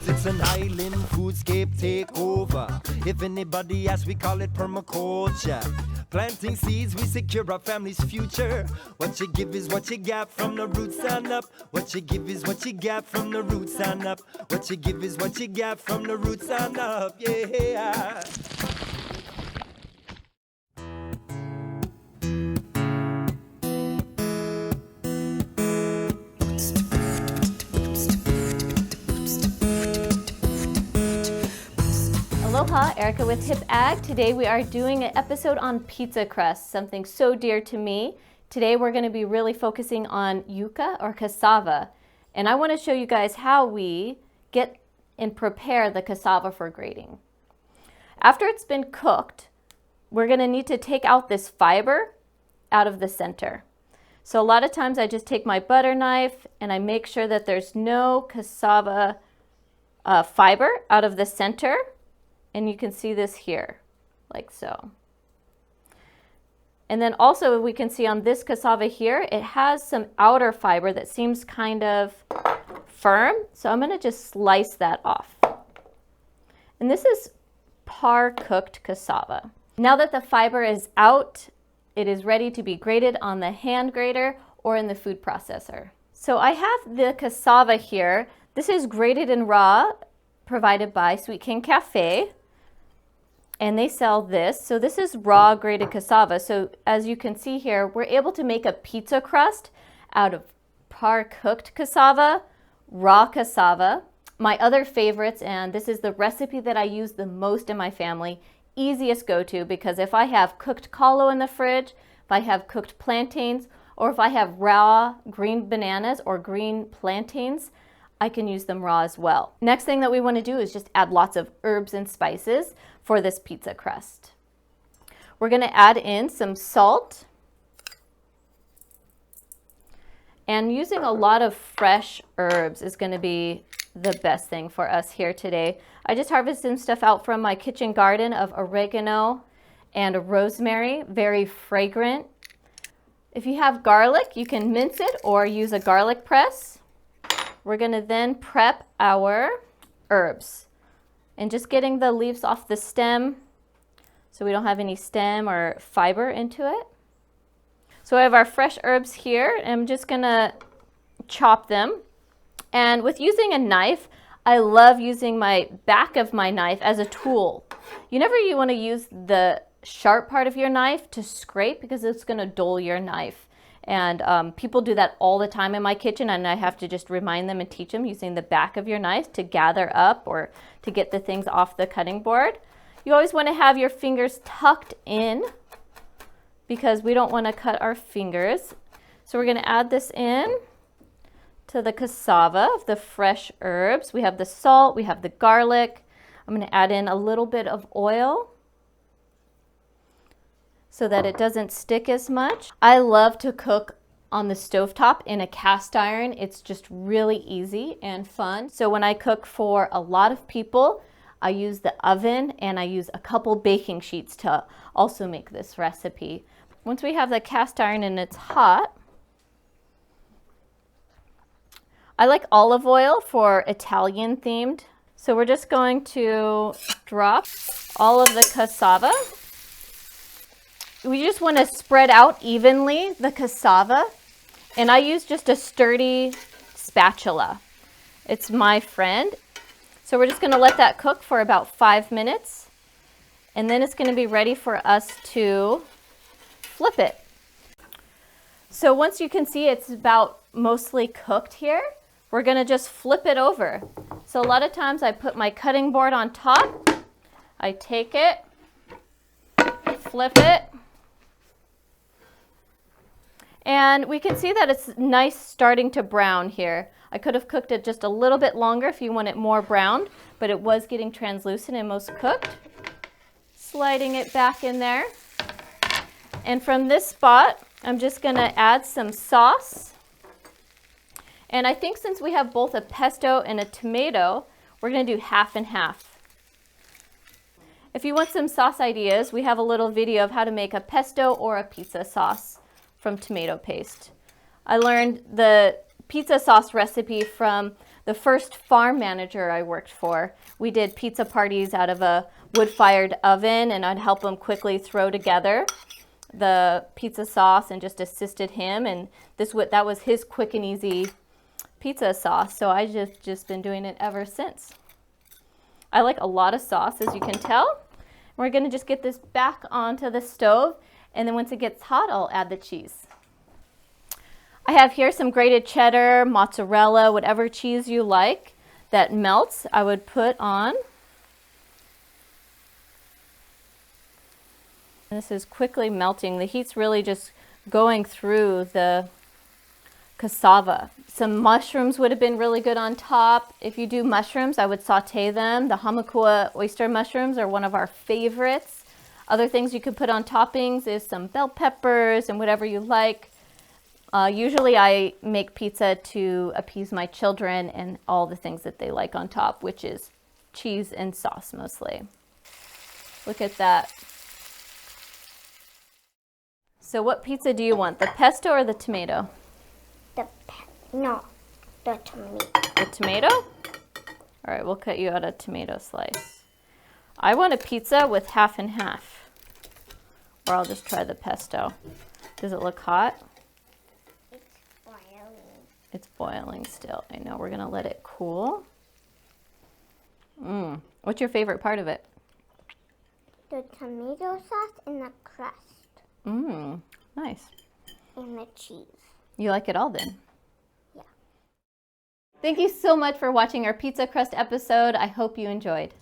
It's an island foodscape takeover. If anybody asks, we call it permaculture. Planting seeds, we secure our family's future. What you give is what you get from the roots and up. What you give is what you get from the roots and up. What you give is what you get from the roots and up. Yeah. Aloha, Erika with Hip Ag. Today we are doing an episode on pizza crust, something so dear to me. Today we're going to be really focusing on yuca or cassava. And I want to show you guys how we get and prepare the cassava for grating. After it's been cooked, we're going to need to take out this fiber out of the center. So a lot of times I just take my butter knife and I make sure that there's no cassava fiber out of the center. And you can see this here, like so. And then also we can see on this cassava here, it has some outer fiber that seems kind of firm. So I'm going to just slice that off. And this is par cooked cassava. Now that the fiber is out, it is ready to be grated on the hand grater or in the food processor. So I have the cassava here. This is grated and raw, provided by Sweet King Cafe. And they sell this. So this is raw grated cassava. So as you can see here, we're able to make a pizza crust out of par cooked cassava, raw cassava. My other favorites, and this is the recipe that I use the most in my family, easiest go-to, because if I have cooked kalo in the fridge, if I have cooked plantains, or if I have raw green bananas or green plantains, I can use them raw as well. Next thing that we want to do is just add lots of herbs and spices for this pizza crust. We're going to add in some salt. And using a lot of fresh herbs is going to be the best thing for us here today. I just harvested some stuff out from my kitchen garden of oregano and rosemary, very fragrant. If you have garlic, you can mince it or use a garlic press. We're going to then prep our herbs and just getting the leaves off the stem so we don't have any stem or fiber into it. So I have our fresh herbs here and I'm just going to chop them. And with using a knife, I love using my back of my knife as a tool. You want to use the sharp part of your knife to scrape because it's going to dull your knife. And people do that all the time in my kitchen, and I have to just remind them and teach them using the back of your knife to gather up or to get the things off the cutting board. You always want to have your fingers tucked in because we don't want to cut our fingers. So we're going to add this in to the cassava of the fresh herbs. We have the salt, we have the garlic. I'm going to add in a little bit of oil so that it doesn't stick as much. I love to cook on the stovetop in a cast iron. It's just really easy and fun. So when I cook for a lot of people, I use the oven and I use a couple baking sheets to also make this recipe. Once we have the cast iron and it's hot, I like olive oil for Italian themed. So we're just going to drop all of the cassava. We just want to spread out evenly the cassava, and I use just a sturdy spatula. It's my friend. So we're just going to let that cook for about 5 minutes, and then it's going to be ready for us to flip it. So once you can see it's about mostly cooked here, we're going to just flip it over. So a lot of times I put my cutting board on top, I take it, flip it, and we can see that it's nice starting to brown here. I could have cooked it just a little bit longer if you want it more browned, but it was getting translucent and most cooked. Sliding it back in there. And from this spot, I'm just going to add some sauce. And I think since we have both a pesto and a tomato, we're going to do half and half. If you want some sauce ideas, we have a little video of how to make a pesto or a pizza sauce from tomato paste. I learned the pizza sauce recipe from the the first farm manager I worked for, we did pizza parties out of a wood-fired oven, and I'd help him quickly throw together the pizza sauce and just assisted him. And that was his quick and easy pizza sauce. So I just been doing it ever since. I like a lot of sauce, as you can tell. We're going to just get this back onto the stove, and then once it gets hot, I'll add the cheese. I have here some grated cheddar, mozzarella, whatever cheese you like that melts, I would put on. This is quickly melting. The heat's really just going through the cassava. Some mushrooms would have been really good on top. If you do mushrooms, I would saute them. The Hamakua oyster mushrooms are one of our favorites. Other things you could put on toppings is some bell peppers and whatever you like. Usually I make pizza to appease my children and all the things that they like on top, which is cheese and sauce mostly. Look at that. So what pizza do you want, the pesto or the tomato? The tomato. The tomato? All right, we'll cut you out a tomato slice. I want a pizza with half and half, or I'll just try the pesto. Does it look hot? It's boiling still. I know. We're going to let it cool. What's your favorite part of it? The tomato sauce and the crust. Nice. And the cheese. You like it all then? Yeah. Thank you so much for watching our pizza crust episode. I hope you enjoyed.